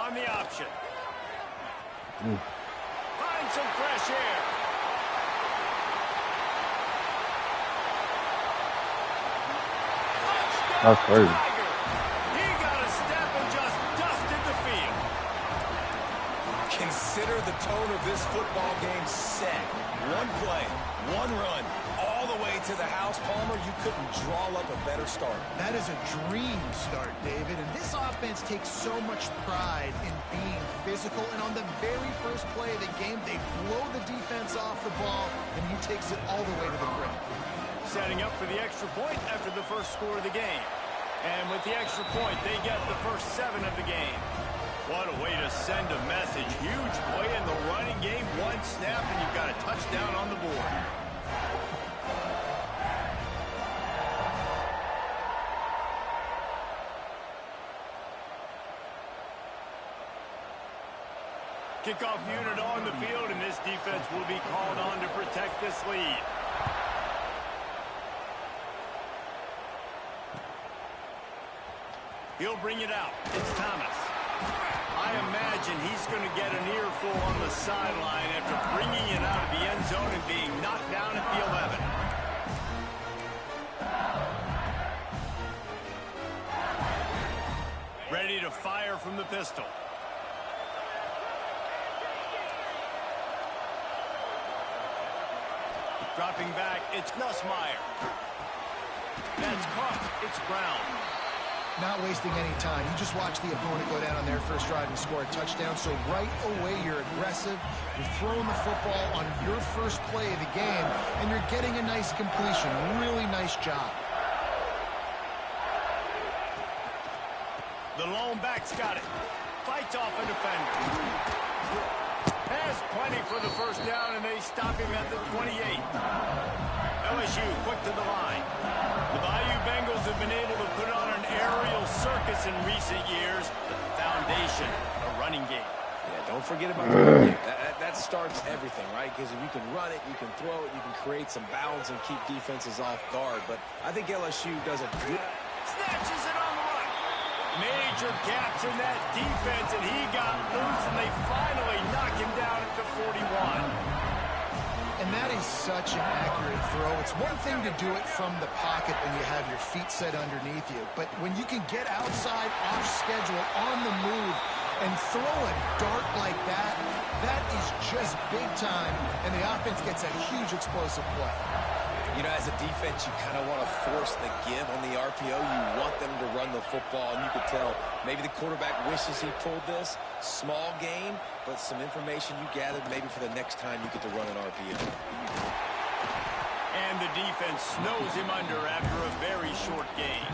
On the option. Find some fresh air. That's crazy. He got a step and just dusted the field. Consider the tone of this football game set. One play, one run, all the way to the house. Palmer, you couldn't draw up a better start. That is a dream start, David. And this offense takes so much pride in being physical. And on the very first play of the game, they blow the defense off the ball, and he takes it all the way to the ground. Setting up for the extra point after the first score of the game. And with the extra point, they get the first 7 of the game. What a way to send a message. Huge play in the running game. One snap, and you've got a touchdown on the board. Kickoff unit on the field, and this defense will be called on to protect this lead. He'll bring it out. It's Thomas. I imagine he's going to get an earful on the sideline after bringing it out of the end zone and being knocked down at the 11. Ready to fire from the pistol. Dropping back, it's Nussmeier. That's caught. It's Brown. Not wasting any time. You just watch the opponent go down on their first drive and score a touchdown. So right away, you're aggressive. You're throwing the football on your first play of the game, and you're getting a nice completion. Really nice job. The lone back's got it. Fights off a defender. Has plenty for the first down, and they stop him at the 28. LSU quick to the line. The Bayou Bengals have been able to put on an aerial circus in recent years. The foundation, a running game. Yeah, don't forget about the running game. That starts everything, right? Because if you can run it, you can throw it, you can create some balance and keep defenses off guard. But I think LSU does a good... Snatches it on the run. Major gaps in that defense, and he got loose, and they finally knock him down at the 41. And that is such an accurate throw. It's one thing to do it from the pocket when you have your feet set underneath you, but when you can get outside, off schedule, on the move, and throw a dart like that, that is just big time, and the offense gets a huge explosive play. You know, as a defense, you kind of want to force the give on the RPO. You want them to run the football, and you could tell maybe the quarterback wishes he pulled this. Small gain, but some information you gathered maybe for the next time you get to run an RPO. And the defense snows him under after a very short gain.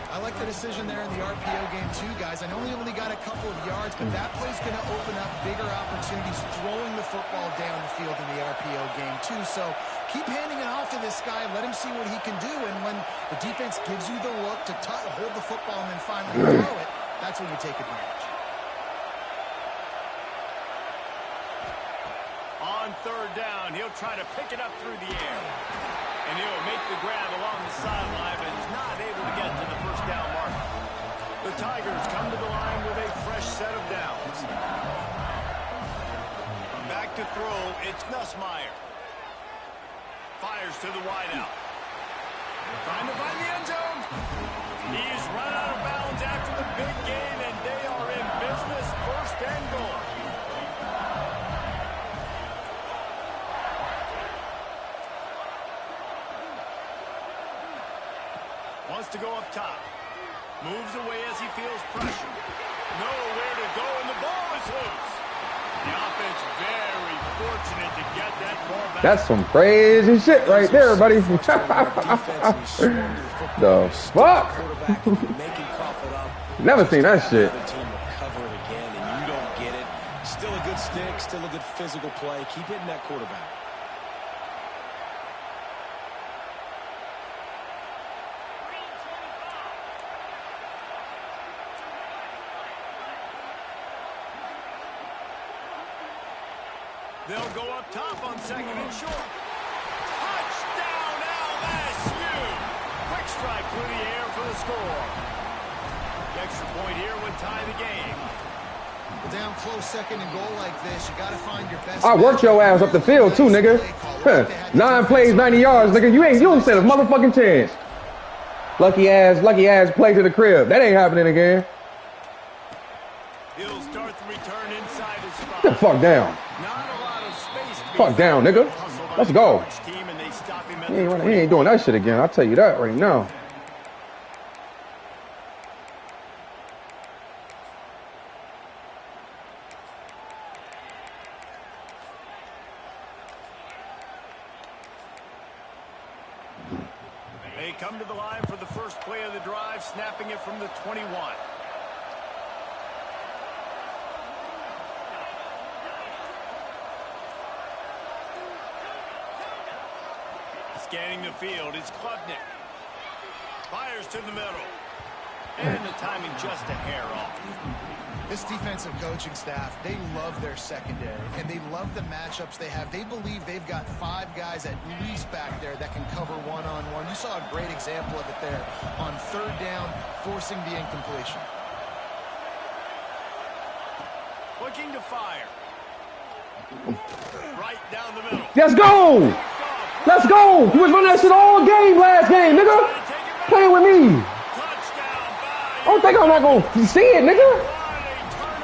I like the decision there in the RPO game too, guys. I know he only got a couple of yards, but that play's going to open up bigger opportunities throwing the football down the field in the RPO game too. So keep handing it off to this guy. Let him see what he can do. And when the defense gives you the look to hold the football and then finally throw it, that's when you take advantage. On third down, he'll try to pick it up through the air. And he'll make the grab along the sideline, but he's not able to get to the first down mark. The Tigers come to the line with a fresh set of downs. Back to throw, it's Nussmeier. Fires to the wideout. Trying to find the end zone. He's run out of bounds after the big gain, and they are in business. First and goal. Wants to go up top. Moves away as he feels pressure. Nowhere to go, and the ball is loose. The offense very fortunate to get that ball back. That's some crazy shit right there, buddy. The fuck? Never seen that shit. Recover it again, and you don't get it. Still a good stick, still a good physical play. Keep hitting that quarterback. They'll go up top on 2nd and short. Touchdown, LSU! Quick strike through the air for the score. The extra point here would tie the game. Down close 2nd and goal like this, you got to find your best. I worked your ass up the field too, nigga. 9 plays, 90 yards, nigga. You don't stand a motherfucking chance. Lucky ass play to the crib. That ain't happening again. He'll start the return inside his spot. Get the fuck down. Not a lot of space. Fuck down, nigga. Let's go. He ain't doing that shit again. I'll tell you that right now. They come to the line for the first play of the drive, snapping it from the 21. Scanning the field, it's Klubnik. Fires to the middle. And the timing just a hair off. This defensive coaching staff, they love their secondary, and they love the matchups they have. They believe they've got 5 guys at least back there that can cover one-on-one. You saw a great example of it there on 3rd down, forcing the incompletion. Looking to fire. Right down the middle. Let's go! Let's go! You was running that shit all game last game, nigga. Playing with me. I don't think I'm not gonna see it, nigga.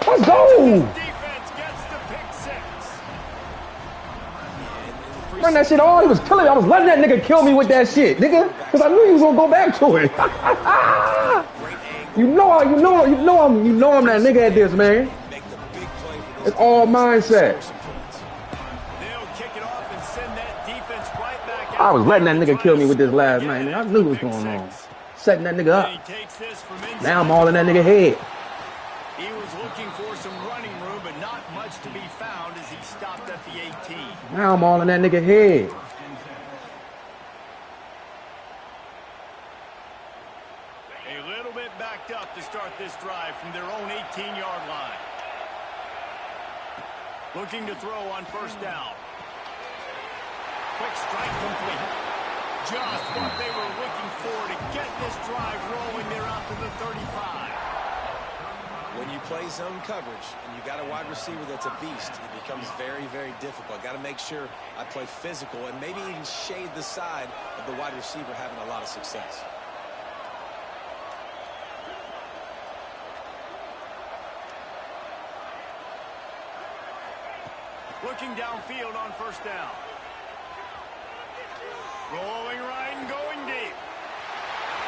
Let's go! Defense gets the pick 6. Run that shit all. He was killing me. I was letting that nigga kill me with that shit, nigga. Because I knew he was gonna go back to it. you know I'm that nigga at this, man. It's all mindset. They'll kick it off and send that defense right back out. I was letting that nigga kill me with this last night, man. I knew what was going on. Setting that nigga up. Now I'm all in that nigga head. He was looking for some running room, but not much to be found as he stopped at the 18. Now I'm all in that nigga head. A little bit backed up to start this drive from their own 18-yard line. Looking to throw on 1st down. Quick strike complete. Just what they were looking for to get this drive rolling. They're out to the 35. When you play zone coverage and you got a wide receiver that's a beast, it becomes very, very difficult. Got to make sure I play physical and maybe even shade the side of the wide receiver having a lot of success. Looking downfield on 1st down. Rolling right and going deep.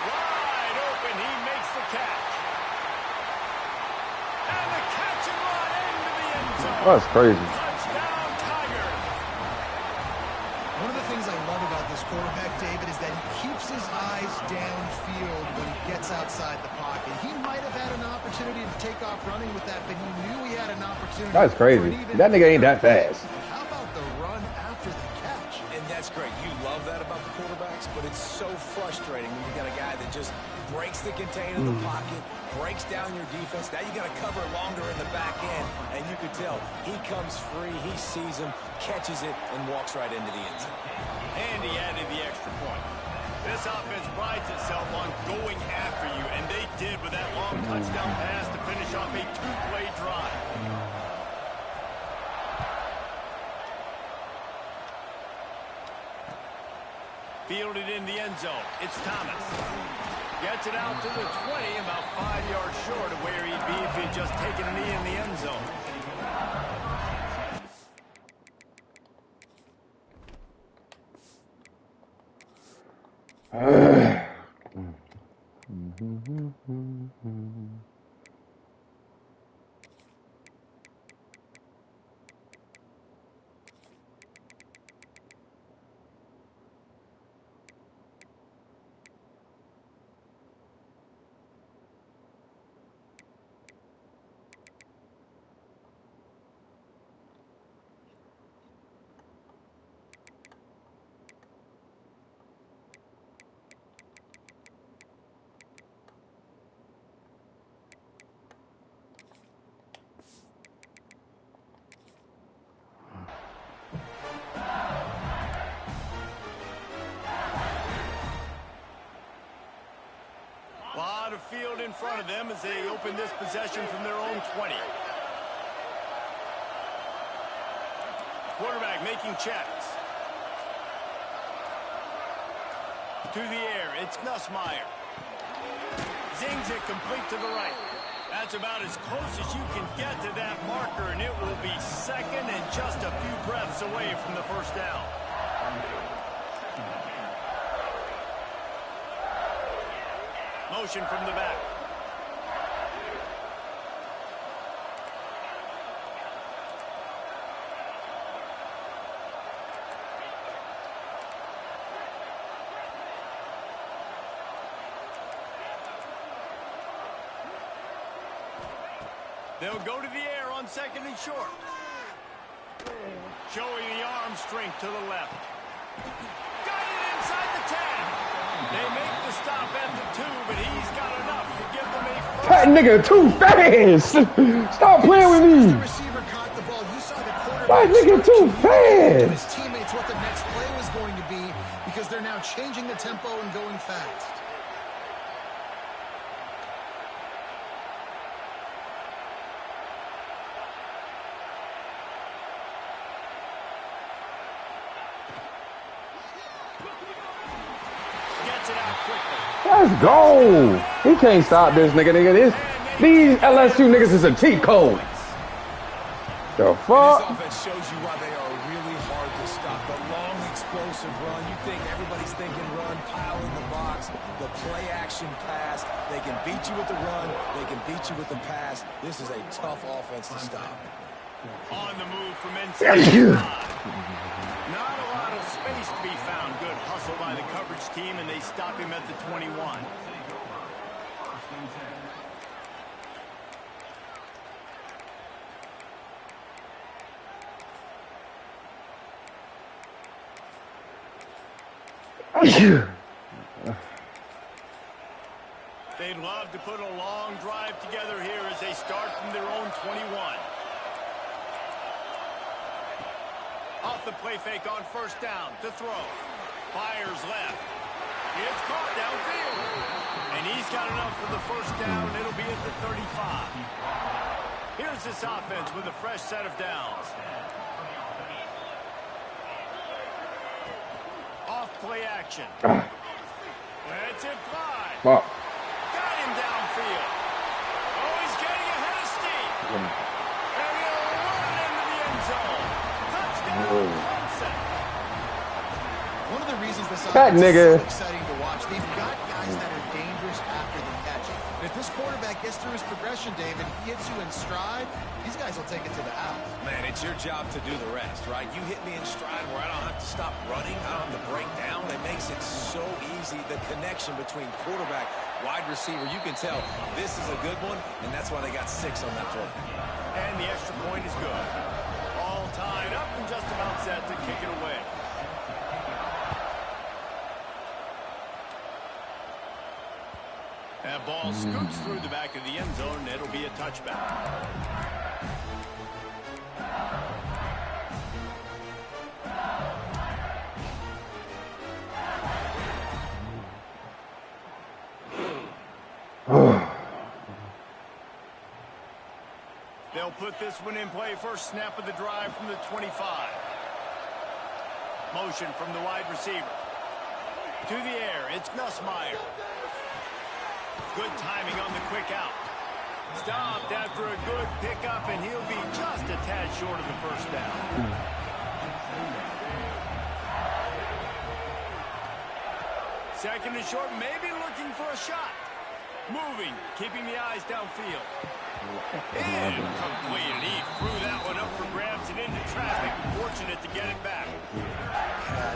Wide open, he makes the catch. And the catch and run into the end zone. That's crazy. Touchdown, Tigers. One of the things I love about this quarterback, David, is that he keeps his eyes downfield when he gets outside the pocket. He might have had an opportunity to take off running with that, but he knew he had an opportunity. That's crazy. That nigga ain't that fast. How about the run after the catch? And that's great. You love that about the quarterbacks, but it's so frustrating when you got a guy that just breaks the container in the pocket, breaks down your defense. Now you got to cover longer in the back end, and you could tell he comes free, he sees him, catches it, and walks right into the end zone. And he added the extra point. This offense prides itself on going after you, and they did with that long touchdown pass to finish off a 2-play drive. Fielded in the end zone. It's Thomas. Gets it out to the 20, about 5 yards short of where he'd be if he'd just taken a knee in the end zone. field in front of them as they open this possession from their own 20. Quarterback making checks. To the air, it's Nussmeier. Zings it complete to the right. That's about as close as you can get to that marker, and it will be second and just a few breaths away from the first down. Motion from the back. They'll go to the air on second and short. Showing the arm strength to the left. Got it inside the 10. They make the stop at the 2, but he's got enough to give them a first. That nigga too fast. Stop playing with me. The receiver caught the ball. You saw the quarterback. That nigga too fast. His teammates what the next play was going to be because they're now changing the tempo and going fast. Let's go. He can't stop this nigga. These LSU niggas is a cheat code. The fuck? This offense shows you why they are really hard to stop. The long, explosive run. You think everybody's thinking run, pile in the box. The play action pass. They can beat you with the run. They can beat you with the pass. This is a tough offense to stop. On the move from inside. Not a lot of space to be found. Good hustle by the coverage team, and they stop him at the 21. They'd love to put a long drive together here as they start from their own 21. Off the play fake on first down to throw. Fires left. It's caught downfield. And he's got enough for the first down. It'll be at the 35. Here's this offense with a fresh set of downs. Off play action. That's it fly. Fuck. Got him downfield. Oh, he's getting ahead of steam. And he'll run into the end zone. Touchdown, Clemson. One of the reasons this That offense nigga. is so exciting to watch, they've got guys that are dangerous after the catch. If this quarterback gets through his progression, David, he hits you in stride, these guys will take it to the house. Man, it's your job to do the rest, right? You hit me in stride where I don't have to stop running. I don't have to break down. It makes it so easy. The connection between quarterback, wide receiver, you can tell this is a good one, and that's why they got 6 on that play. And the extra point is good. All tied up and just about set to kick it away. That ball scoots through the back of the end zone, and it'll be a touchback. They'll put this one in play. First snap of the drive from the 25. Motion from the wide receiver. To the air, it's Nussmeier. Good timing on the quick out. Stopped after a good pickup, and he'll be just a tad short of the first down. Second and short, maybe looking for a shot. Moving, keeping the eyes downfield. Incomplete, and he threw that one up for grabs and into traffic. Fortunate to get it back.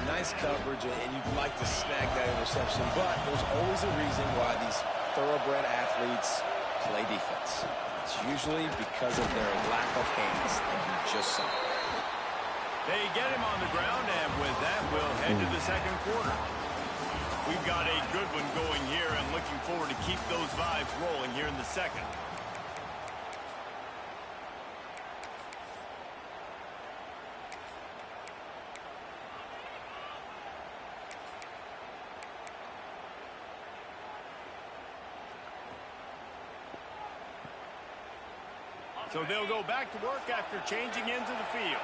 Nice coverage, and you'd like to snag that interception, but there's always a reason why these thoroughbred athletes play defense. It's usually because of their lack of hands that you just saw. They get him on the ground, and with that, we'll head to the second quarter. We've got a good one going here, and looking forward to keep those vibes rolling here in the second. So they'll go back to work after changing into the field.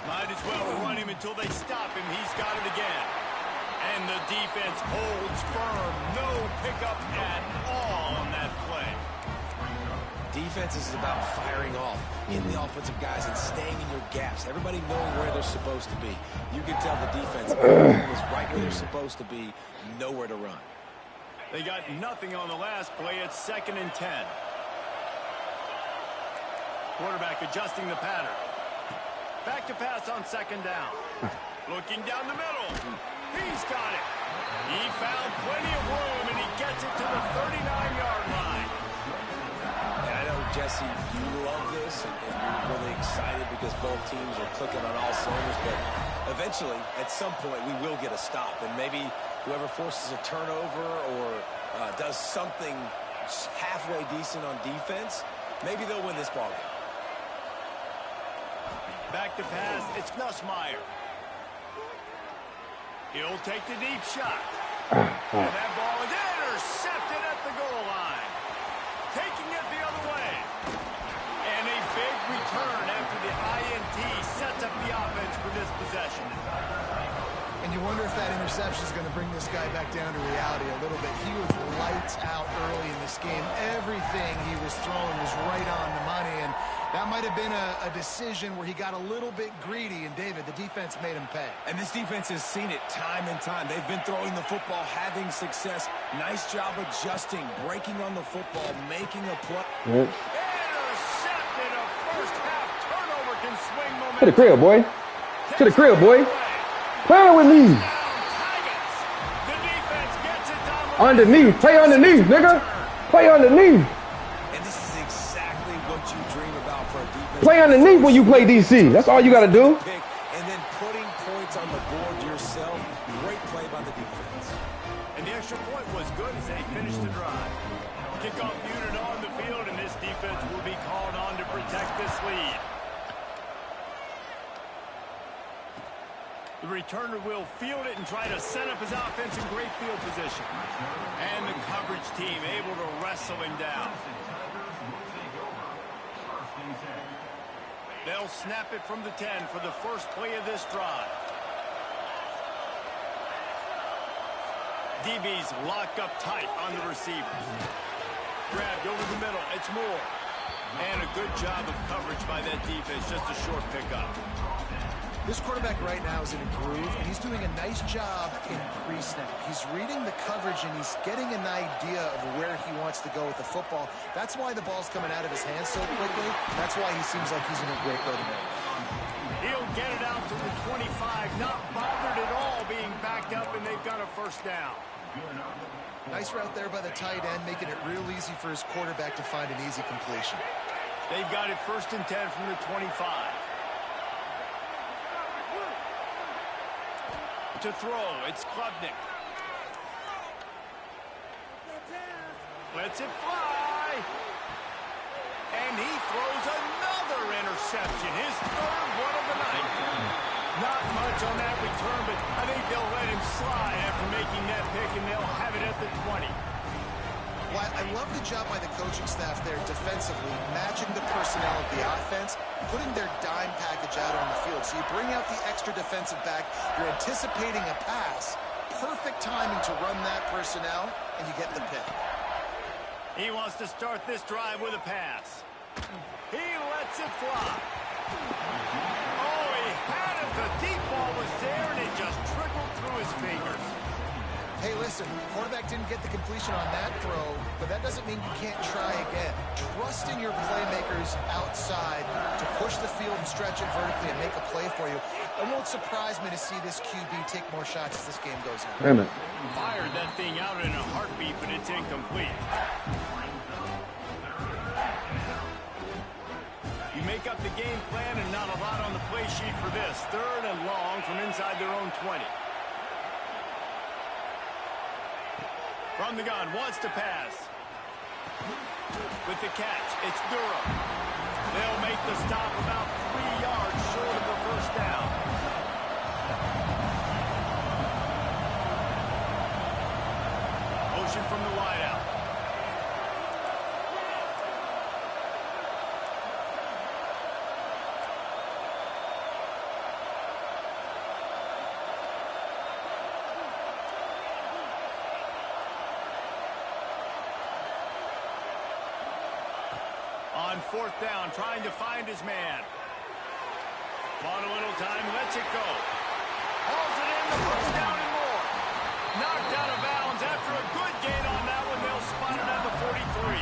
Might as well run him until they stop him. He's got it again. And the defense holds firm. No pickup at all on that play. Defense is about firing off in the offensive guys and staying in your gaps. Everybody knowing where they're supposed to be. You can tell the defense is right where they're supposed to be, nowhere to run. They got nothing on the last play. It's 2nd and 10. Quarterback adjusting the pattern. Back to pass on 2nd down. Looking down the middle. He's got it. He found plenty of room, and he gets it to the 39-yard line. And I know, Jesse, you love this, and you're really excited because both teams are clicking on all cylinders, but eventually, at some point, we will get a stop, and maybe whoever forces a turnover or does something halfway decent on defense, maybe they'll win this ballgame. Back to pass, it's Nussmeier. He'll take the deep shot. And that ball is intercepted at the goal line. Taking it the other way. And a big return after the INT sets up the offense for this possession. And you wonder if that interception is going to bring this guy back down to reality a little bit. He was lights out early in this game. Everything he was throwing was right on the money, and that might have been a decision where he got a little bit greedy, and David, the defense made him pay. And this defense has seen it time and time. They've been throwing the football, having success. Nice job adjusting, breaking on the football, making a play. Intercepted. A first-half turnover can swing momentum. To the crib, boy. To the crib, boy. Play with me. Underneath. Play underneath, nigga. Play underneath. And this is exactly what you dream about for a defense. Play underneath when you play DC. That's all you got to do. And then putting points on the board yourself. Great play by the defense. And the extra point was good as they finished the drive. Kickoff unit on the field, and this defense will be called on to protect this lead. The returner will field it and try to set up his offense in great field position. And the coverage team able to wrestle him down. They'll snap it from the 10 for the first play of this drive. DB's locked up tight on the receivers. Grabbed over the middle. It's Moore. And a good job of coverage by that defense. Just a short pickup. This quarterback right now is in a groove, and he's doing a nice job in pre-snap. He's reading the coverage, and he's getting an idea of where he wants to go with the football. That's why the ball's coming out of his hands so quickly. That's why he seems like he's in a great rhythm. He'll get it out to the 25, not bothered at all being backed up, and they've got a first down. Nice route there by the tight end, making it real easy for his quarterback to find an easy completion. They've got it 1st and 10 from the 25. To throw, it's Klubnik. Lets it fly. And he throws another interception. His 3rd one of the night. Not much on that return, but I think they'll let him slide after making that pick, and they'll have it at the 20. Well, I love the job by the coaching staff there defensively, matching the personnel of the offense, putting their dime package out on the field. So you bring out the extra defensive back, you're anticipating a pass, perfect timing to run that personnel, and you get the pick. He wants to start this drive with a pass. He lets it fly. Oh, he had it. The deep ball was there, and it just trickled through his fingers. Hey, listen, the quarterback didn't get the completion on that throw, but that doesn't mean you can't try again. Trust in your playmakers outside to push the field and stretch it vertically and make a play for you. It won't surprise me to see this QB take more shots as this game goes on. Damn it. Fired that thing out in a heartbeat, but it's incomplete. You make up the game plan and not a lot on the play sheet for this. 3rd and long from inside their own 20. From the gun, wants to pass. With the catch, it's Durham. They'll make the stop about 3 yards short of the first down. motion from the wideout. On fourth down, trying to find his man. Want a little time, lets it go. Hauls it in, the first down and more. Knocked out of bounds after a good gain on that one. They'll spot it at the 43.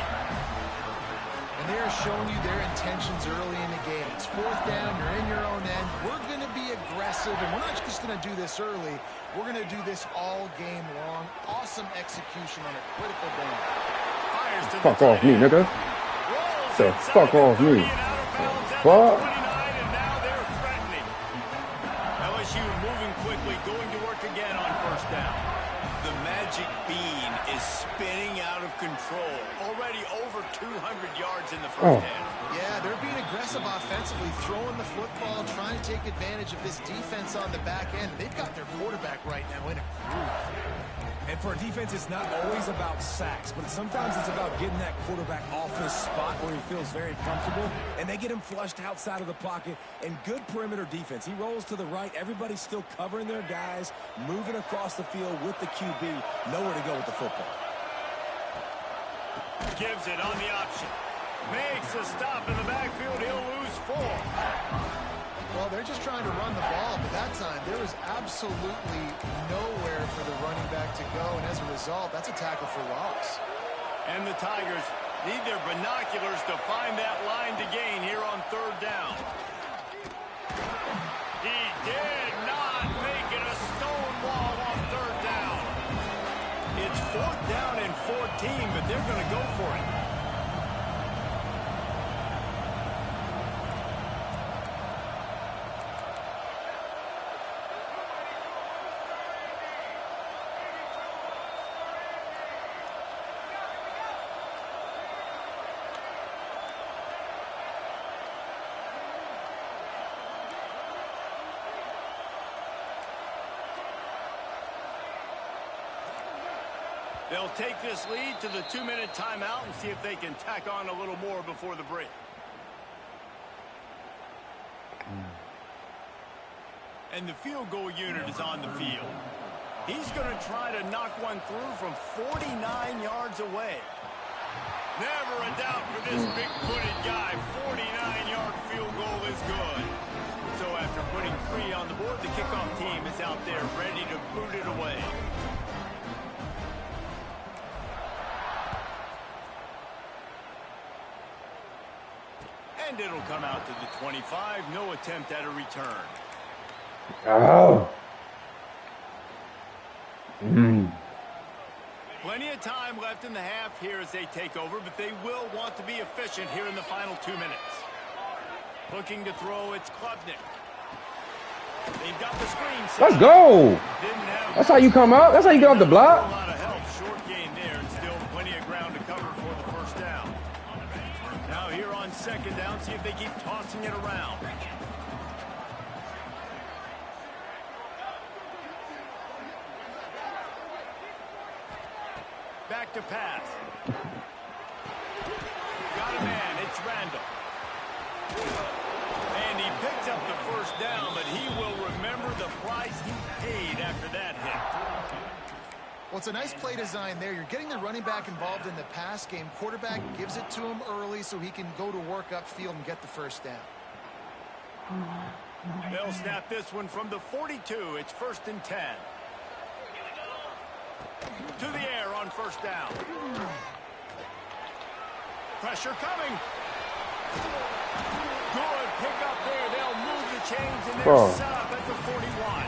And they are showing you their intentions early in the game. It's fourth down, you're in your own end. We're going to be aggressive, and we're not just going to do this early. We're going to do this all game long. Awesome execution on a critical down. Fires to the Fuck off me, nigga. So fuck off me. What? And now they're threatening. LSU moving quickly, going to work again on first down. The magic bean is spinning out of control. Already over 200 yards in the first half. Yeah, they're being aggressive offensively, throwing the football, trying to take advantage of this defense on the back end. They've got their quarterback right now in a groove. And for a defense, it's not always about sacks, but sometimes it's about getting that quarterback off his spot where he feels very comfortable, and they get him flushed outside of the pocket, and good perimeter defense. He rolls to the right. Everybody's still covering their guys, moving across the field with the QB, nowhere to go with the football. Gives it on the option. Makes a stop in the backfield. He'll lose 4. Well, they're just trying to run the ball, but that time there was absolutely nowhere for the running back to go, and as a result, that's a tackle for loss. And the Tigers need their binoculars to find that line to gain here on third down. He did not make it a stone wall on third down. It's fourth down and 14, but they're going to go for it. They'll take this lead to the 2-minute timeout and see if they can tack on a little more before the break. And the field goal unit is on the field. He's going to try to knock one through from 49 yards away. Never a doubt for this big-footed guy. 49-yard field goal is good. So after putting 3 on the board, the kickoff team is out there ready to boot it away. And it'll come out to the 25. No attempt at a return. Oh. Plenty of time left in the half here as they take over, but they will want to be efficient here in the final 2 minutes. Looking to throw, it's Klubnik. They've got the screen set. Let's go. That's how you come out. That's how you get off the block. A lot of help. Short gain there, and still plenty of ground to cover for the first down. Now here on second down, see if they keep tossing it around. Back to pass. Got a man, it's Randall. And he picks up the first down, but he will remember the price he paid after that hit. Well, it's a nice play design there. You're getting the running back involved in the pass game. Quarterback gives it to him early so he can go to work upfield and get the first down. They'll snap this one from the 42. It's 1st and 10. To the air on first down. Pressure coming. Good pick up there. They'll move the chains and they're set up at the 41.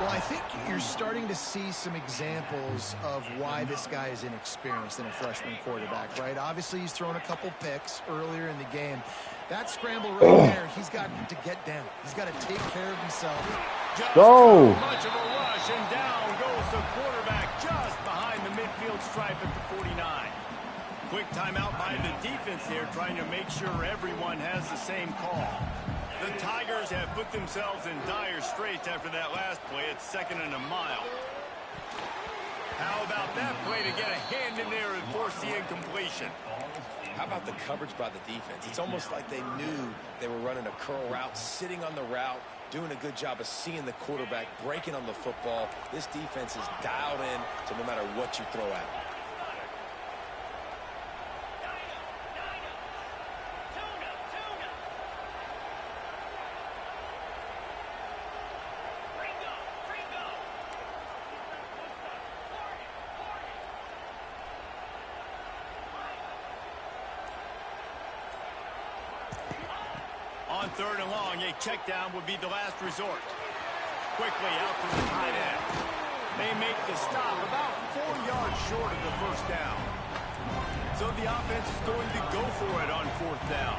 Well, I think you're starting to see some examples of why this guy is inexperienced in a freshman quarterback, right? Obviously, he's thrown a couple picks earlier in the game. That scramble right there, he's got to get down. He's got to take care of himself. Just too much of a rush, and down goes the quarterback just behind the midfield stripe at the 49. Quick timeout by the defense there, trying to make sure everyone has the same call. The Tigers have put themselves in dire straits after that last play. It's 2nd and a mile. How about that play to get a hand in there and force the incompletion? How about the coverage by the defense? It's almost like they knew they were running a curl route, sitting on the route, doing a good job of seeing the quarterback, breaking on the football. This defense is dialed in to no matter what you throw at them. On 3rd and long, a check down would be the last resort. Quickly out to the tight end. They make the stop about 4 yards short of the first down. So the offense is going to go for it on 4th down.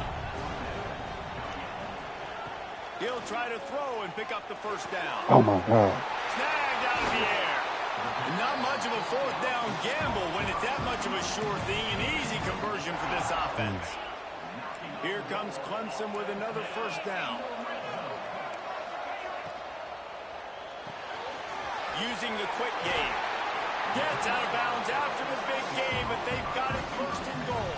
He'll try to throw and pick up the first down. Oh, my God. Snagged out of the air. Not much of a 4th down gamble when it's that much of a sure thing. An easy conversion for this offense. Here comes Clemson with another first down. Using the quick game. Gets out of bounds after the big game, but they've got it first and goal.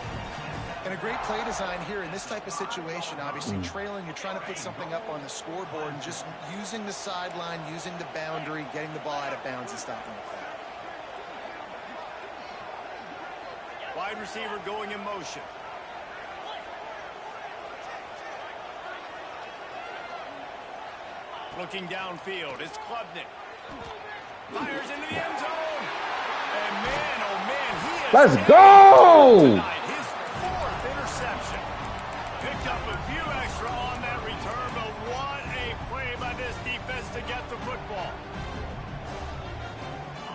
And a great play design here in this type of situation. Obviously, trailing, you're trying to put something up on the scoreboard, and just using the sideline, using the boundary, getting the ball out of bounds and stopping the play. Wide receiver going in motion. Looking downfield, it's Klubnik. Fires into the end zone. And man, oh man, he is... Let's go! Tonight, his 4th interception. Picked up a few extra on that return, but what a play by this defense to get the football.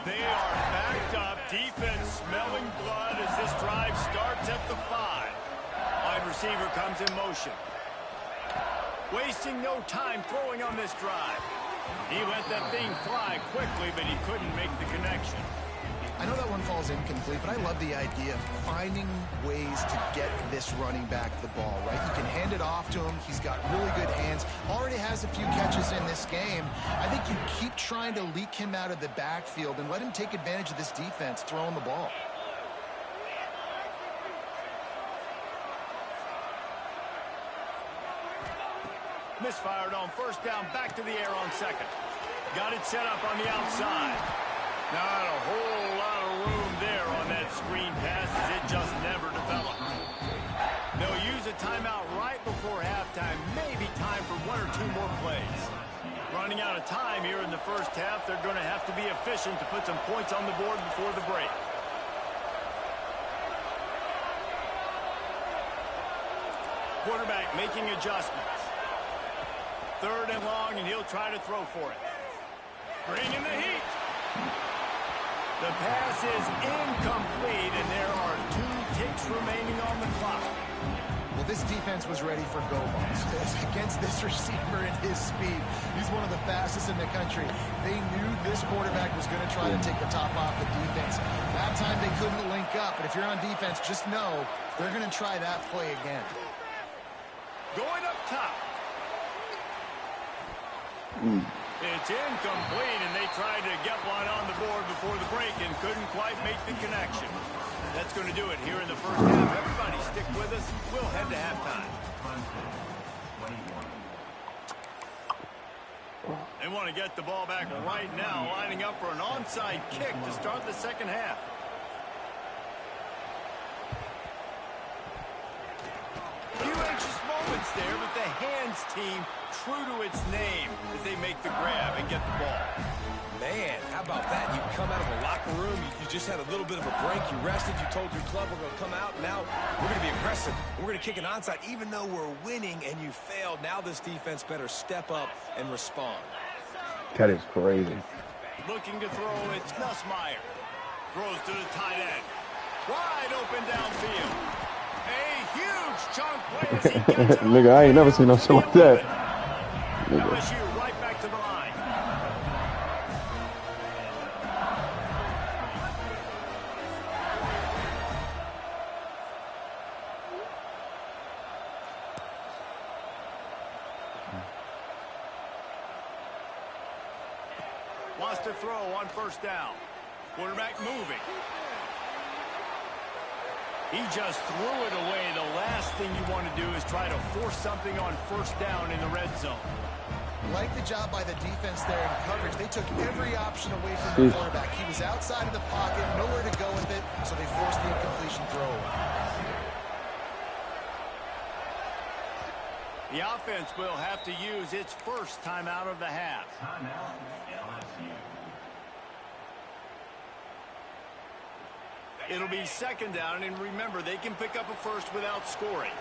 They are backed up. Defense smelling blood as this drive starts at the 5. Wide receiver comes in motion. Wasting no time throwing on this drive. He let that thing fly quickly, but he couldn't make the connection. I know that one falls incomplete, but I love the idea of finding ways to get this running back the ball, right? You can hand it off to him. He's got really good hands. Already has a few catches in this game. I think you keep trying to leak him out of the backfield and let him take advantage of this defense throwing the ball. Misfired on first down, back to the air on 2nd. Got it set up on the outside. Not a whole lot of room there on that screen pass as it just never developed. They'll use a timeout right before halftime. Maybe time for 1 or 2 more plays. Running out of time here in the first half. They're going to have to be efficient to put some points on the board before the break. Quarterback making adjustments. 3rd and long, and he'll try to throw for it. Bring in the heat. The pass is incomplete, and there are 2 ticks remaining on the clock. Well, this defense was ready for go-balls. Against this receiver and his speed, he's one of the fastest in the country. They knew this quarterback was going to try to take the top off the defense. That time they couldn't link up, but if you're on defense, just know they're going to try that play again. Going up top. It's incomplete, and they tried to get one on the board before the break and couldn't quite make the connection. That's going to do it here in the first half. Everybody stick with us. We'll head to halftime. They want to get the ball back right now, lining up for an onside kick to start the second half. Few anxious moments there, but the hands team true to its name as they make the grab and get the ball. Man, how about that? You come out of the locker room, you just had a little bit of a break, you rested, you told your club we're going to come out, now we're going to be aggressive. We're going to kick an onside even though we're winning and you failed. Now this defense better step up and respond. That is crazy. Looking to throw, it's Nussmeier. Throws to the tight end. Wide open downfield. A huge chunk play as he gets it. Nigga, I ain't never seen no shit like that. LSU right back to the line. Wants to throw on first down. Quarterback moving. He just threw it away. The last thing you want to do is try to force something on first down in the red zone. Like the job by the defense there in coverage. They took every option away from the quarterback. He was outside of the pocket, nowhere to go with it, so they forced the incompletion throw. The offense will have to use its first timeout of the half. It'll be second down, and remember, they can pick up a first without scoring.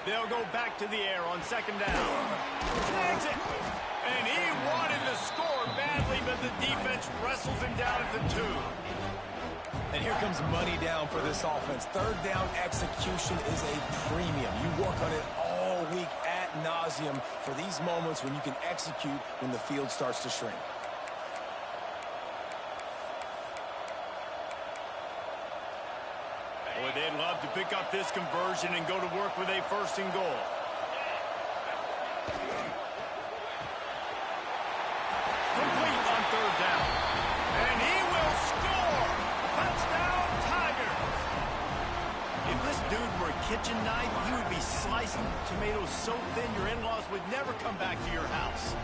They'll go back to the air on second down. Snags it. And he wanted to score badly, but the defense wrestles him down at the 2. And here comes money down for this offense. Third down execution is a premium. You work on it all week ad nauseum for these moments when you can execute when the field starts to shrink. Boy, they'd love to pick up this conversion and go to work with a first and goal. Complete on third down. And he will score! Touchdown, Tigers! If this dude were a kitchen knife, he would be slicing tomatoes so thin your in-laws would never come back to your house.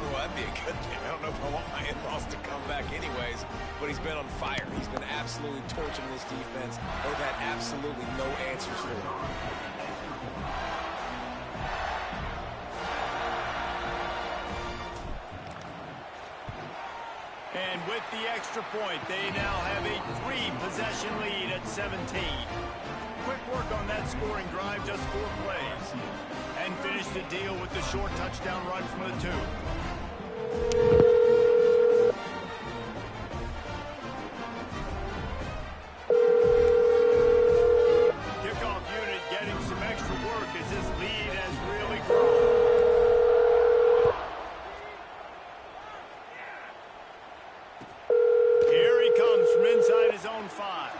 Well, that'd be a good thing. I don't know if I want my in-laws to come back anyways, but he's been on fire. He's been absolutely torching this defense. They've had absolutely no answers for him. And with the extra point, they now have a 3-possession lead at 17. Quick work on that scoring drive, just 4 plays. And finish the deal with the short touchdown run from the 2. Kickoff unit getting some extra work as this lead has really grown. Here he comes from inside his own 5.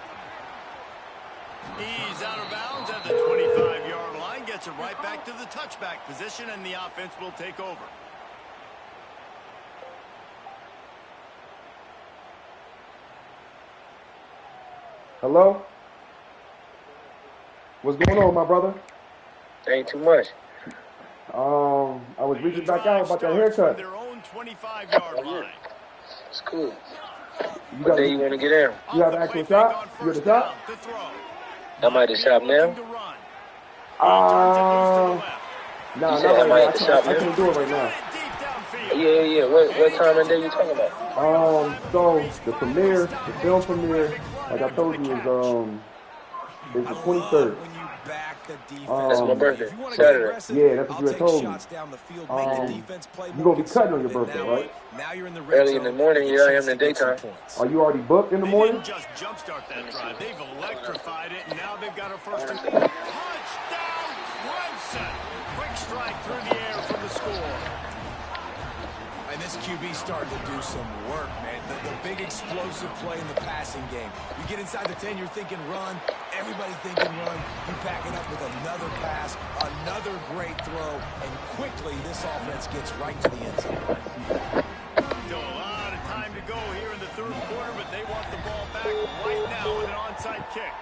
He's out of bounds at the 25-yard line, gets it right back to the touchback position, and the offense will take over. Hello? What's going on, my brother? Ain't too much. I was reaching back out about that haircut. Their own 25-yard line. It's cool. You What day you want to get in? You have an actual shot? You have a shot? I'm at the shop now. Nah, You said not am right I now. at the shop I now? can't do it right now. Yeah. What time and day you talking about? So the premiere, the film premiere, like I told you, is the 23rd. That's my birthday, Saturday. Yeah, that's what you had told me. You gonna be cutting on your birthday, right? Early in the morning, yeah, I am in the daytime. Are you already booked in the morning? They didn't just jumpstart that drive. They've electrified it, and now they've got a first and touchdown, Clemson. Quick strike through the air for the score. And this QB starting to do some work, man. The big explosive play in the passing game. You get inside the 10, you're thinking run. Everybody thinking run. You pack it up with another pass, another great throw, and quickly this offense gets right to the end zone. Still a lot of time to go here in the third quarter, but they want the ball back right now with an onside kick.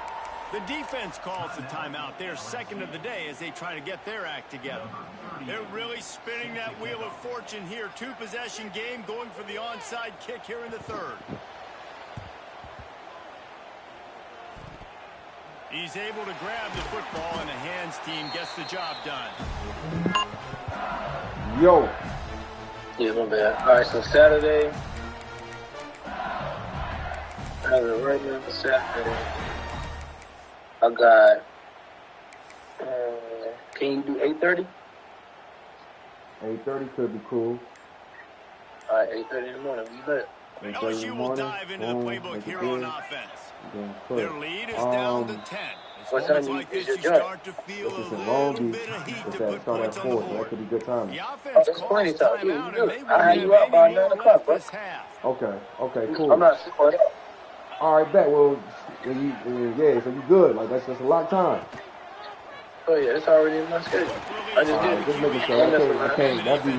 The defense calls the timeout. They're second of the day as they try to get their act together. They're really spinning that wheel of fortune here. 2-possession game going for the onside kick here in the third. He's able to grab the football, and the hands team gets the job done. Yo. Yeah, my bad. All right, so Saturday. Right now, Saturday. I got. Can you do 8:30? 8:30 could be cool. All right, 8:30 in the morning. You bet. LSU will dive into the playbook here on offense. Their lead is down to 10. What time Like is this, your you jump? start to feel This is a in Long little Beach. bit of heat It's to that put start at points on 4, the so that board. could be good timing. The Oh, offense there's calls plenty of time. timeout, and they I'll have won't you have out by any more 9 o'clock, left bro. this half. Okay, cool. I'm not super. All right, bet. Well, so you good. Like that's a lot of time. Oh yeah, it's already in my schedule. I just did it. Just making sure. I can't. That'd be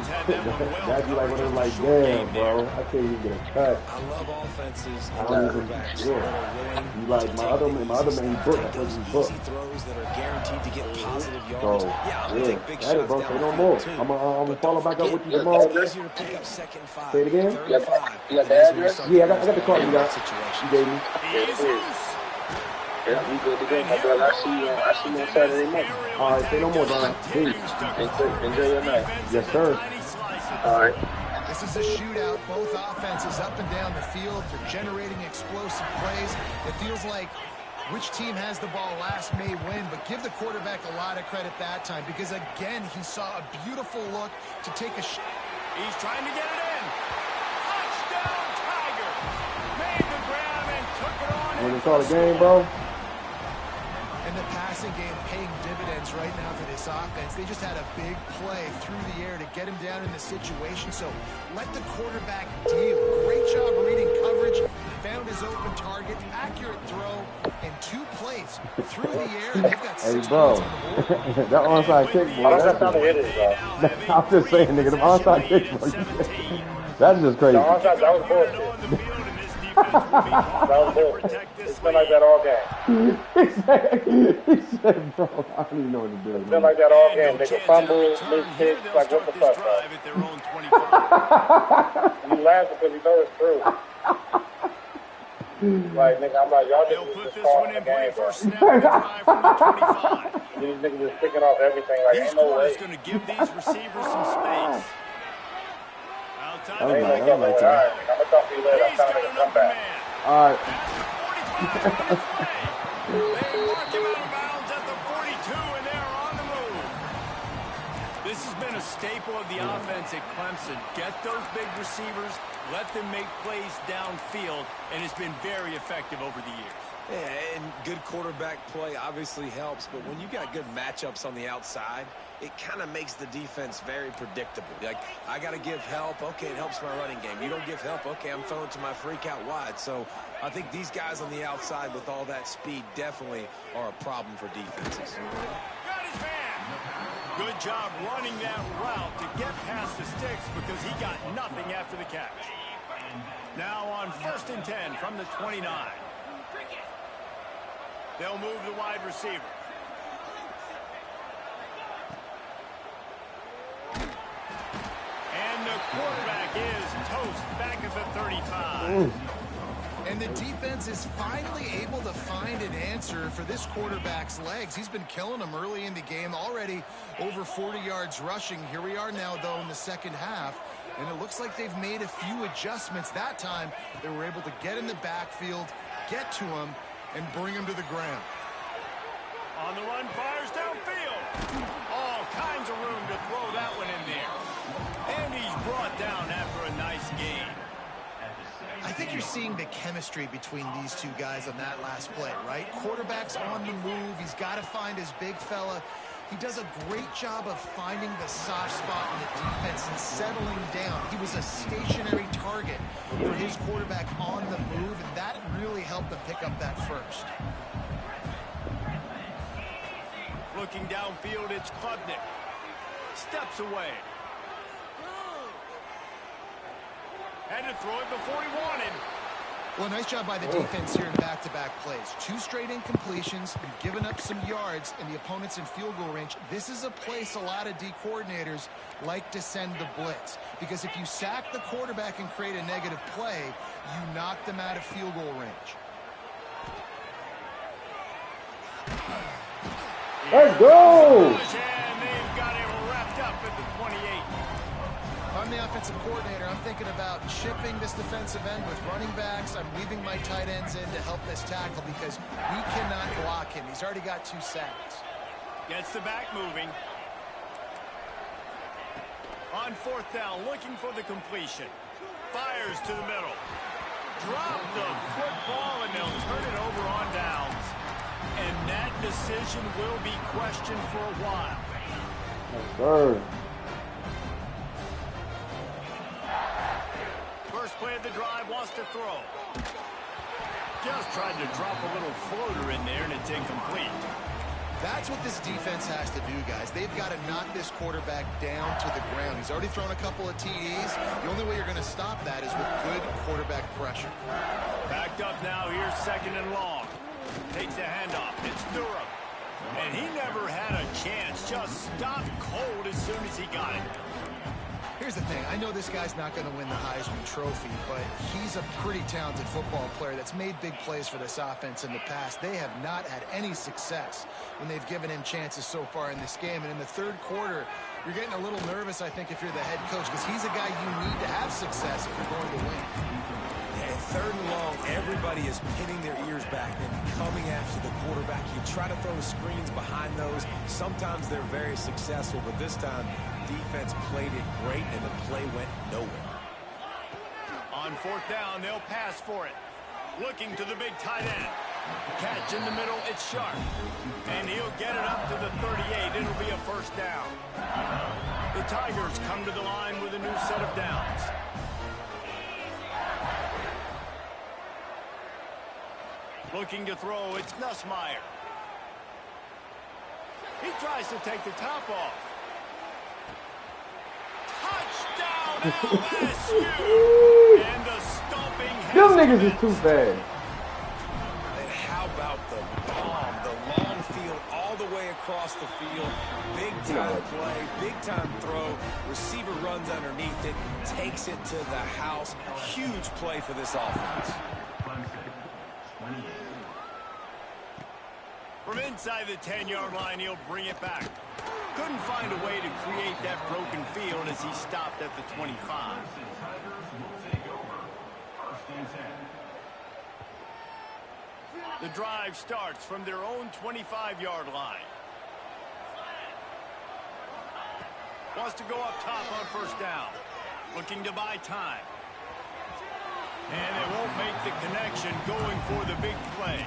like one of them like, damn, bro. I can't even get a cut. I love offenses I and don't even. quarterbacks Yeah. that are willing You like my other man booked. take That's those what he easy booked. throws that are guaranteed to get positive So yards. Yeah, I'm gonna take big that shots is, bro. Say no downfield more. too. I'm gonna But follow don't back up with you forget, tomorrow. it's easier to pick up second and 5. Say it again. Third and 5. You got the That's when you address? start Yeah, I getting got the those card you ball got. situations. You gave me. Yes, it is. Yeah, we good to go, my brother. I see you on Saturday morning. All right. Say no more, Don. Peace. Enjoy your night. Yes, sir. All right. This is a shootout. Both offenses up and down the field. They're generating explosive plays. It feels like which team has the ball last may win, but give the quarterback a lot of credit that time because, again, he saw a beautiful look to take a shot. He's trying to get it in. Touchdown, Tiger. Made the grab and took it on. When it's all a game, bro. And the passing game paying dividends right now for this offense. They just had a big play through the air to get him down in the situation. So let the quarterback deal. Great job reading coverage. Found his open target. Accurate throw. And 2 plays through the air. And they've got 6 Hey, bro. points on the board. That onside kick, boy. That's not the hit is, I'm just saying, nigga. The onside kick, bro. That's just crazy. that was bullshit. That was bullshit. It's been like that all game. He said, bro, I don't even know what to do. It's been like that all game. Nigga fumble, miss kicks, like what the fuck, bro? You laughing because you know it's true. Like, nigga, I'm like, y'all They'll niggas put just this calling one the in play game, bro. first snap of the drive from the 25. These niggas just picking off everything like, This ain't no way. quarter's going to give these receivers some space. Outside Oh, the my back. God. All right, nigga, I'm gonna talk to you later. I'm He's trying to got make a an open comeback. man. All right. At the 45 on his way. They mark him out of bounds at the 42, and they're on the move. This has been a staple of the offense at Clemson. Get those big receivers, let them make plays downfield, and it's been very effective over the years. Yeah, and good quarterback play obviously helps, but when you got good matchups on the outside, it kind of makes the defense very predictable. Like, I got to give help. Okay, it helps my running game. You don't give help. Okay, I'm throwing to my freak out wide. So I think these guys on the outside with all that speed definitely are a problem for defenses. Got his man. Good job running that route to get past the sticks because he got nothing after the catch. Now on 1st and 10 from the 29. They'll move the wide receiver. And the quarterback is toast back at the 35. And the defense is finally able to find an answer for this quarterback's legs. He's been killing them early in the game, already over 40 yards rushing. Here we are now, though, in the second half. And it looks like they've made a few adjustments. That time, they were able to get in the backfield, get to him, and bring him to the ground. On the run, fires downfield. All kinds of room to throw that one in there. And he's brought down after a nice gain. I think you're seeing the chemistry between these two guys on that last play, right? Quarterback's on the move. He's got to find his big fella. He does a great job of finding the soft spot in the defense and settling down. He was a stationary target for his quarterback on the move, and that really helped him pick up that first. Looking downfield, it's Klubnik. Steps away. Had to throw it before he wanted. Well, nice job by the defense here in back-to-back plays. 2 straight incompletions. You've given up some yards, and the opponent's in field goal range. This is a place a lot of D coordinators like to send the blitz, because if you sack the quarterback and create a negative play, you knock them out of field goal range. Let's go! And they've got him wrapped up at the 28. I'm the offensive coordinator. I'm thinking about chipping this defensive end with running backs. I'm leaving my tight ends in to help this tackle because we cannot block him. He's already got 2 sacks. Gets the back moving. On 4th down, looking for the completion. Fires to the middle. Drop the football, and they'll turn it over on downs. And that decision will be questioned for a while. Yes, sir. First play of the drive, wants to throw. Just tried to drop a little floater in there, and it's incomplete. That's what this defense has to do, guys. They've got to knock this quarterback down to the ground. He's already thrown a couple of TDs. The only way you're going to stop that is with good quarterback pressure. Backed up now. Here's 2nd and long. Takes the handoff. It's Durham. And he never had a chance. Just stopped cold as soon as he got it. Here's the thing. I know this guy's not going to win the Heisman Trophy, but he's a pretty talented football player that's made big plays for this offense in the past. They have not had any success when they've given him chances so far in this game. And in the 3rd quarter, you're getting a little nervous, I think, if you're the head coach, because he's a guy you need to have success if you're going to win. And 3rd and long, everybody is pinning their ears back and coming after the quarterback. You try to throw screens behind those. Sometimes they're very successful, but this time, defense played it great, and the play went nowhere. On 4th down, they'll pass for it. Looking to the big tight end. Catch in the middle, it's Sharp. And he'll get it up to the 38. It'll be a 1st down. The Tigers come to the line with a new set of downs. Looking to throw, it's Nussmeier. He tries to take the top off. Touchdown, LSU! And the stomping has Them niggas is too fast. And how about the bomb? The long field all the way across the field. Big time play, big time throw. Receiver runs underneath it, takes it to the house. Huge play for this offense. From inside the 10-yard line, he'll bring it back. Couldn't find a way to create that broken field as he stopped at the 25. The drive starts from their own 25-yard line. Wants to go up top on 1st down. Looking to buy time. And they won't make the connection, going for the big play.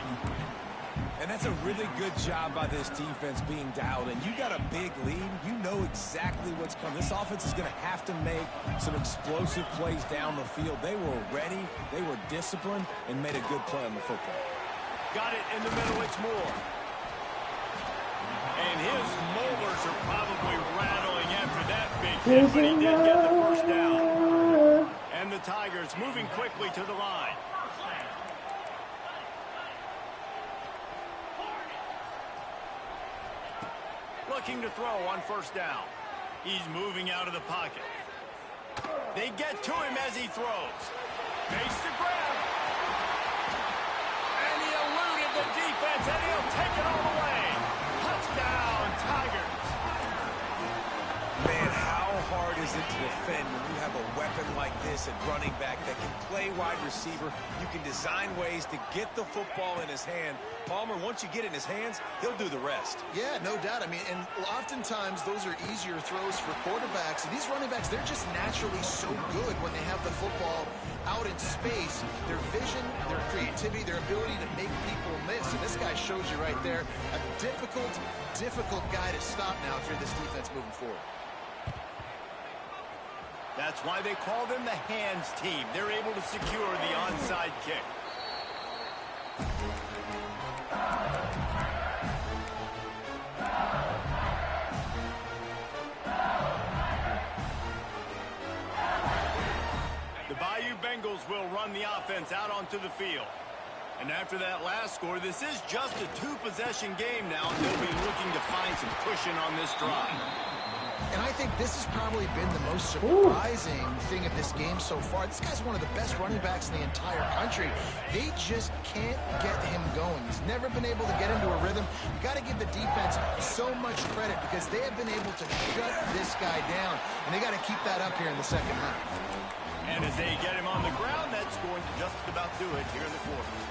And that's a really good job by this defense being dialed in. You got a big lead. You know exactly what's coming. This offense is going to have to make some explosive plays down the field. They were ready. They were disciplined and made a good play on the football. Got it in the middle. It's Moore. And his molars are probably rattling after that big hit, but he did get the 1st down. And the Tigers moving quickly to the line. Looking to throw on 1st down. He's moving out of the pocket. They get to him as he throws. Face the grab. And he eluded the defense, and he'll take it all the way. Touchdown, Tigers. Man, how hard is it to defend when you have a weapon like this at running back that can play wide receiver? You can design ways to get the football in his hand. Palmer, once you get it in his hands, he'll do the rest. Yeah, no doubt. I mean, and oftentimes those are easier throws for quarterbacks. And these running backs, they're just naturally so good when they have the football out in space. Their vision, their creativity, their ability to make people miss. And this guy shows you right there, a difficult guy to stop now if you're this defense moving forward. That's why they call them the hands team. They're able to secure the onside kick. The Bayou Bengals will run the offense out onto the field. And after that last score, this is just a 2-possession game now, and they'll be looking to find some cushion on this drive. And I think this has probably been the most surprising thing of this game so far. This guy's one of the best running backs in the entire country. They just can't get him going. He's never been able to get into a rhythm. You got to give the defense so much credit because they have been able to shut this guy down. And they got to keep that up here in the 2nd half. And as they get him on the ground, that's going to just about do it here in the 4th.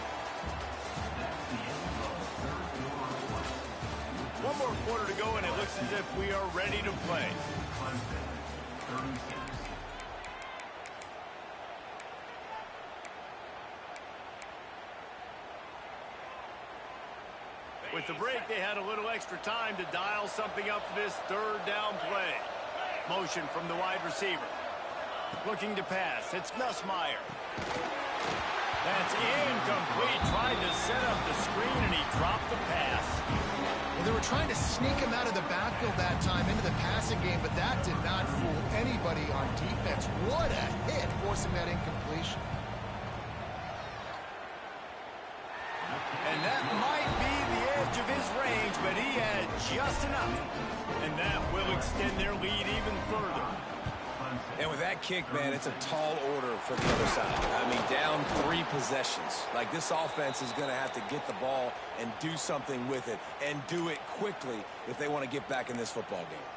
One more quarter to go, and it looks as if we are ready to play. With the break, they had a little extra time to dial something up for this 3rd down play. Motion from the wide receiver. Looking to pass. It's Nussmeier. That's incomplete. Tried to set up the screen, and he dropped the pass. Well, they were trying to sneak him out of the backfield that time into the passing game, but that did not fool anybody on defense. What a hit, forcing that incompletion. And that might be the edge of his range, but he had just enough. And that will extend their lead even further. And with that kick, man, it's a tall order for the other side. I mean, down 3 possessions. Like, this offense is going to have to get the ball and do something with it, and do it quickly if they want to get back in this football game.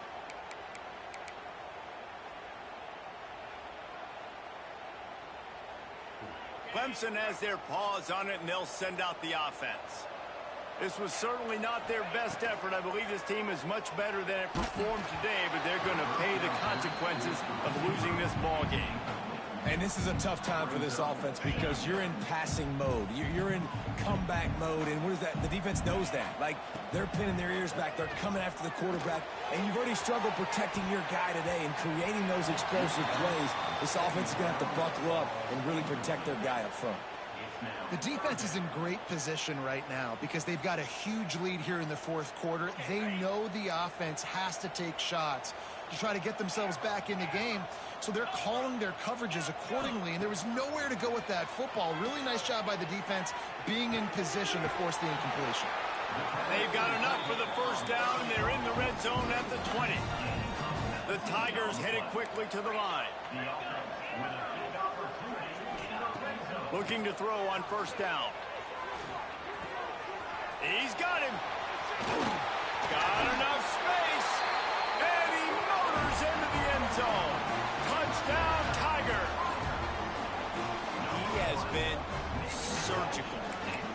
Clemson has their paws on it, and they'll send out the offense. This was certainly not their best effort. I believe this team is much better than it performed today, but they're going to pay the consequences of losing this ball game. And this is a tough time for this offense because you're in passing mode. You're in comeback mode, and what is that? The defense knows that. Like, they're pinning their ears back. They're coming after the quarterback, and you've already struggled protecting your guy today and creating those explosive plays. This offense is going to have to buckle up and really protect their guy up front. The defense is in great position right now because they've got a huge lead here in the fourth quarter. They know the offense has to take shots to try to get themselves back in the game. So they're calling their coverages accordingly, and there was nowhere to go with that football. Really nice job by the defense being in position to force the incompletion. They've got enough for the first down, and they're in the red zone at the 20. The Tigers headed quickly to the line. Looking to throw on first down. He's got him. Got enough space. And he motors into the end zone. Touchdown, Tiger. He has been surgical.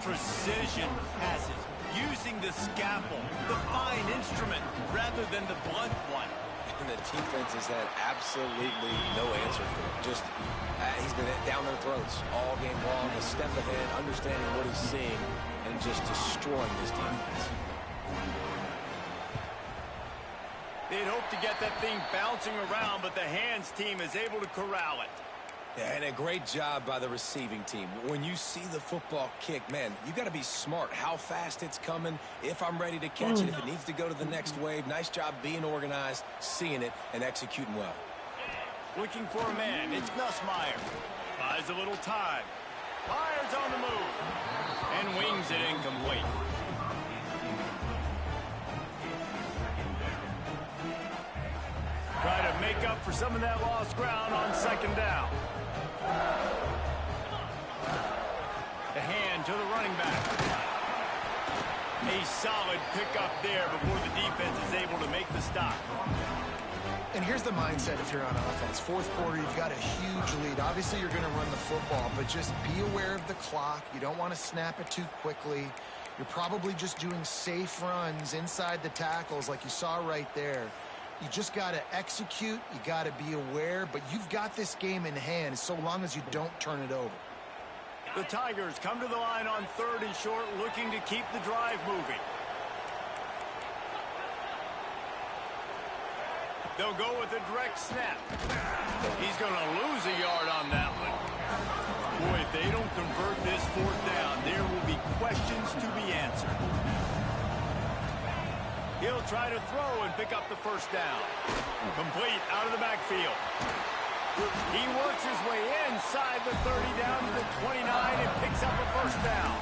Precision passes. Using the scalpel, the fine instrument, rather than the blunt one. And the defense has had absolutely no answer for it. Just, he's been down their throats all game long, a step ahead, understanding what he's seeing, and just destroying this defense. They'd hoped to get that thing bouncing around, but the hands team is able to corral it. Yeah, and a great job by the receiving team. When you see the football kick, man, you got to be smart how fast it's coming, if I'm ready to catch it, if it needs to go to the next wave. Nice job being organized, seeing it, and executing well. Looking for a man. It's Nussmeier. Buys a little time. Fires on the move. And wings it incomplete. Try to make up for some of that lost ground on second down. The hand to the running back. A solid pickup there before the defense is able to make the stop. And here's the mindset if you're on offense. Fourth quarter, you've got a huge lead. Obviously, you're going to run the football, but just be aware of the clock. You don't want to snap it too quickly. You're probably just doing safe runs inside the tackles like you saw right there. You just got to execute. You got to be aware, but you've got this game in hand so long as you don't turn it over. The Tigers come to the line on third and short, looking to keep the drive moving. They'll go with a direct snap. He's going to lose a yard on that one. Boy, if they don't convert this fourth down, there will be questions to be answered. He'll try to throw and pick up the first down. Complete out of the backfield. He works his way inside the 30 down to the 29 and picks up a first down.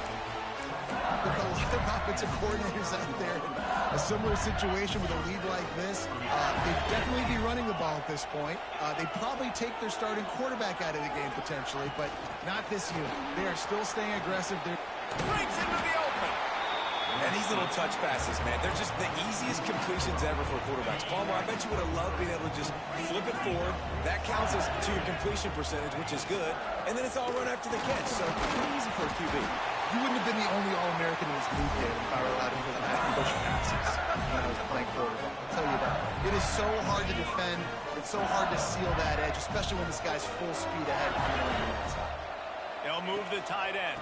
There are a lot of offensive coordinators out there in a similar situation with a lead like this. They'd definitely be running the ball at this point. They'd probably take their starting quarterback out of the game potentially, but not this unit. They are still staying aggressive. Breaks into the open. And these little touch passes, man, they're just the easiest completions ever for quarterbacks. Palmer, I bet you would have loved being able to just flip it forward. That counts as to your completion percentage, which is good. And then it's all run after the catch, so pretty easy for a QB. You wouldn't have been the only All-American in this league, David, if I were allowed to put Matthew Bush passes when I was playing quarterback. I'll tell you that. It is so hard to defend. It's so hard to seal that edge, especially when this guy's full speed ahead coming on the inside. They'll move the tight end.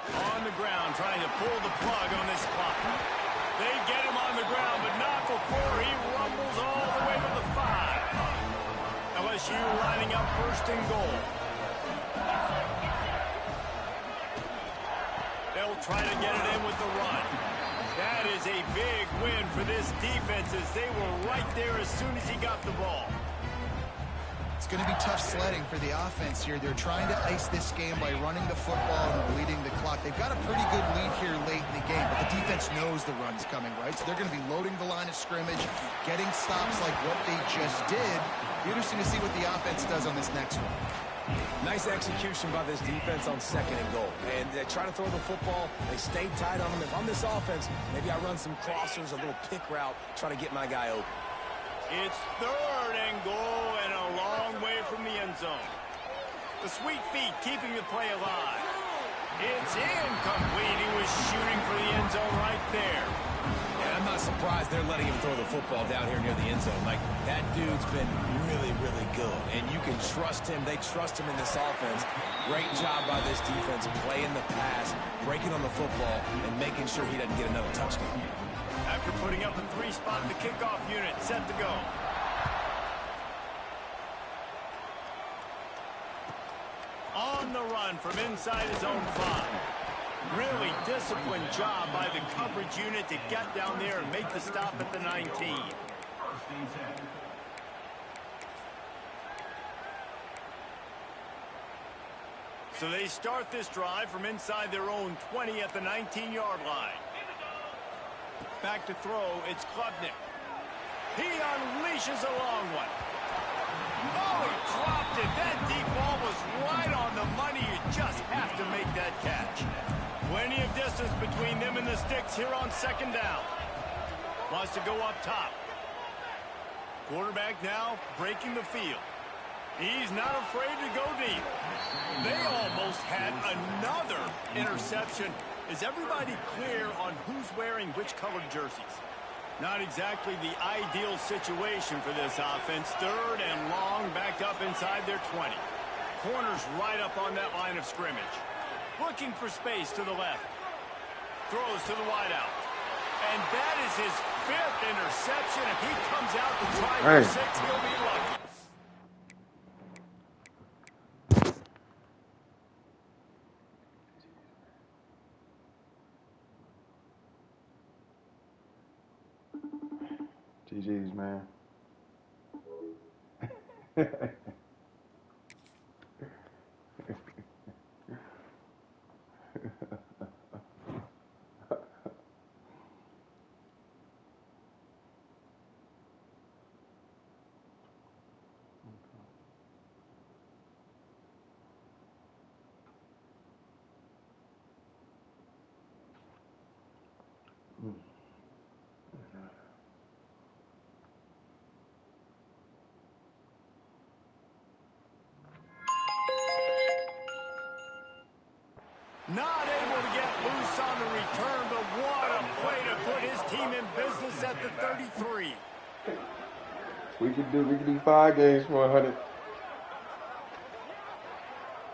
On the ground, trying to pull the plug on this clock. They get him on the ground, but not before he rumbles all the way to the 5. LSU lining up first and goal. They'll try to get it in with the run. That is a big win for this defense as they were right there as soon as he got the ball. It's going to be tough sledding for the offense here. They're trying to ice this game by running the football and bleeding the clock. They've got a pretty good lead here late in the game, but the defense knows the run's coming, right? So they're going to be loading the line of scrimmage, getting stops like what they just did. Be interesting to see what the offense does on this next one. Nice execution by this defense on 2nd and goal. And they try to throw the football. They stay tight on them. If I'm this offense, maybe I run some crossers, a little pick route, try to get my guy open. It's 3rd and goal and a long way from the end zone. The sweet feet keeping the play alive. It's incomplete. He was shooting for the end zone right there. And I'm not surprised they're letting him throw the football down here near the end zone. Like, that dude's been really, really good. And you can trust him. They trust him in this offense. Great job by this defense playing the pass, breaking on the football, and making sure he doesn't get another touchdown. After putting up a 3-spot, the kickoff unit set to go. On the run from inside his own 5. Really disciplined job by the coverage unit to get down there and make the stop at the 19. So they start this drive from inside their own 20 at the 19-yard line. Back to throw, it's Klubnik. He unleashes a long one. Oh, he dropped it. That deep ball was right on the money. You just have to make that catch. Plenty of distance between them and the sticks here on 2nd down. Wants to go up top. Quarterback now breaking the field. He's not afraid to go deep. They almost had another interception. Is everybody clear on who's wearing which colored jerseys? Not exactly the ideal situation for this offense. 3rd and long, backed up inside their 20. Corners right up on that line of scrimmage. Looking for space to the left. Throws to the wideout. And that is his 5th interception. If he comes out to try for 6, he'll be lucky. GG's, man. Not able to get loose on the return, but what a play to put his team in business at the 33. We could do 5 games for 100.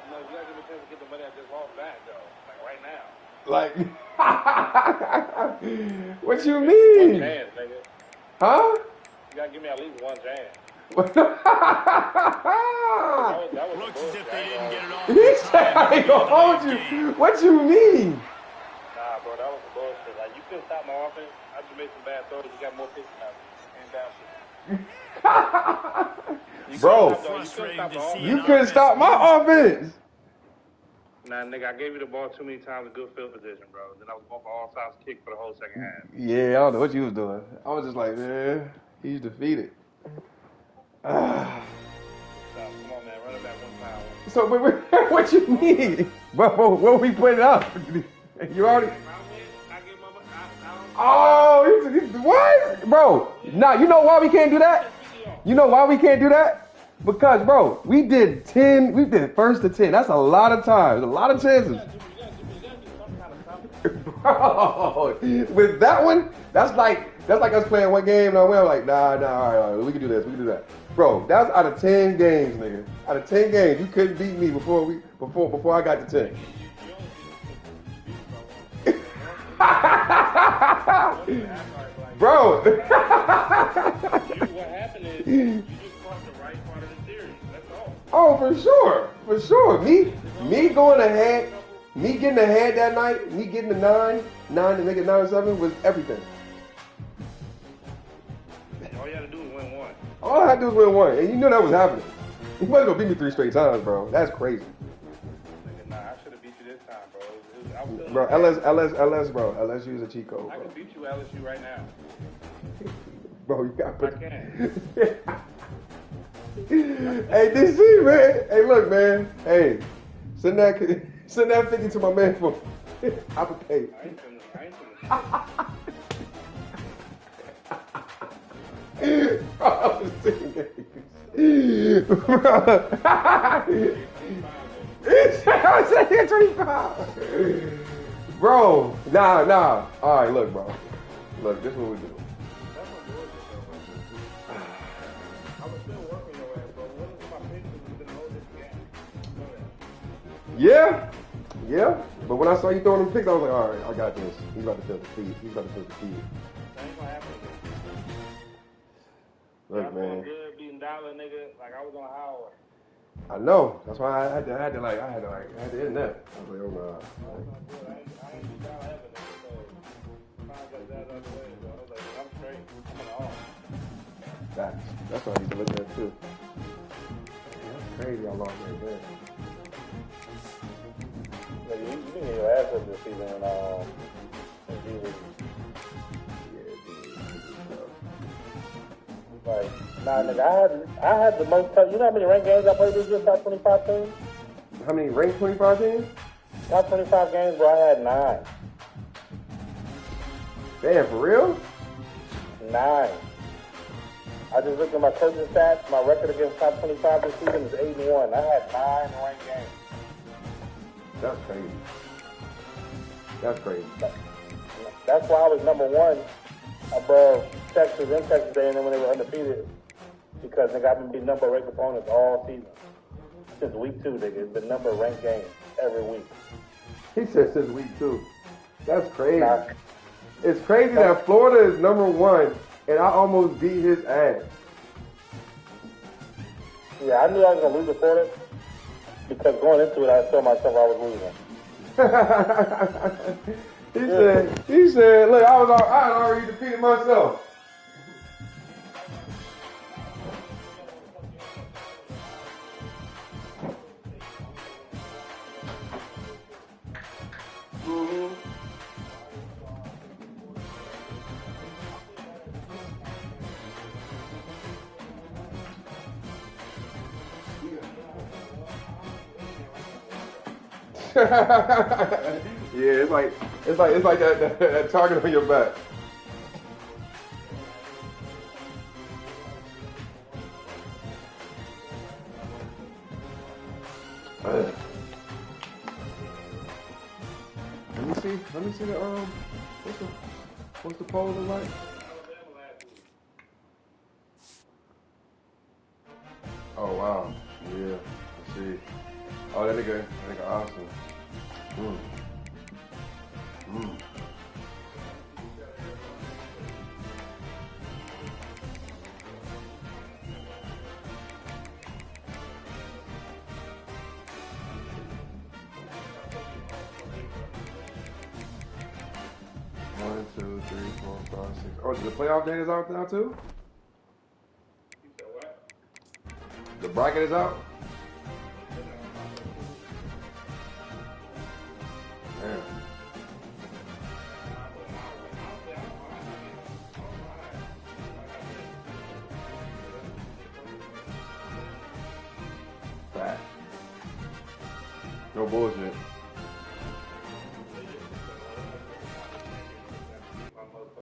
No, you gotta give me a chance to get the money I just lost back, though. Like, right now. Like, what you mean? 1 chance, nigga. Huh? You gotta give me at least 1 chance. Looks as if they didn't get it off. He said I ain't gonna hold you. What you mean? Nah, bro, that was the bullshit. Like, you couldn't stop my offense. I just made some bad throws. You got more picks now. Bro, you couldn't stop my offense. Nah, nigga, I gave you the ball too many times in good field position, bro. Then I was going for all sides kick for the whole second half. Yeah, I don't know what you was doing. I was just like, man, he's defeated. Come on, man, run it back 1 time. So, what you mean? What we putting up? You already... Oh, what? Bro, nah, you know why we can't do that? You know why we can't do that? Because, bro, we did 1st to 10. That's a lot of times, a lot of chances. Bro, with that one, that's like us playing 1 game and I went like, nah, all right, we can do this, we can do that. Bro, that's out of 10 games, nigga. Out of 10 games, you couldn't beat me before I got to 10. Bro. What happened is you just crossed the right part of the series. That's all. Oh, for sure. Me going ahead Me getting ahead that night, me getting the 9 to make it 9-7 was everything. All you had to do is win one. All I had to do was win one, and you knew that was happening. You wasn't gonna beat me 3 straight times, bro. That's crazy. Nah, I should have beat you this time, bro. I was Bro, LS, bro. LSU is a cheat code, I bro. can beat you LSU right now. Bro, you got I put. can. Hey, DC, man. Hey, look, man. Hey, send that 50 to my man for. I would pay. I ain't finna. Bro, I was thinking. Bro. I said 25. Bro, nah. All right, look, bro. Look, this is what we do. That's what bullshit, though, bro. I was still working your ass, bro. What is my pictures? We've been holding this game. You know that. Yeah. But when I saw you throwing them picks, I was like, all right, I got this. He's about to feel the feed. That ain't gonna happen again. Look, I was man. good beating Dollar, nigga. Like I was on Howard. I know. That's why I had to end that. I was like, oh god. I ain't beat Dollar ever, nigga. So trying to get that other way, bro. I was like, I'm straight. I'm on the off. That's what I need to look at too. That's crazy how long they've been. Yeah, you can get your ass up this season in D-League. Like, nah, nigga, I had the most. You know how many ranked games I played this year? Top 25 teams. How many ranked 25 teams? Top 25 games, bro. I had 9. Damn, for real? 9. I just looked at my coaching stats. My record against top 25 this season is 8-1. I had 9 ranked games. That's crazy. That's why I was number 1 above Texas and Texas A&M when they were undefeated. Because they got me beat number ranked opponents all season. Since week 2, nigga, it's been number ranked games every week. He said since week 2. That's crazy. Nah. It's crazy that Florida is number 1 and I almost beat his ass. Yeah, I knew I was going to lose to Florida because going into it, I told myself I was losing. He said, look, I had already defeated myself. Yeah, it's like that target on your back. Let me see the what's the poll look like? Oh wow, yeah. Let's see. Oh, that nigga awesome. Mm. 1, 2, 3, 4, 5, 6. Oh, the playoff date is out now too? The bracket is out? Damn. Fact. No bullshit.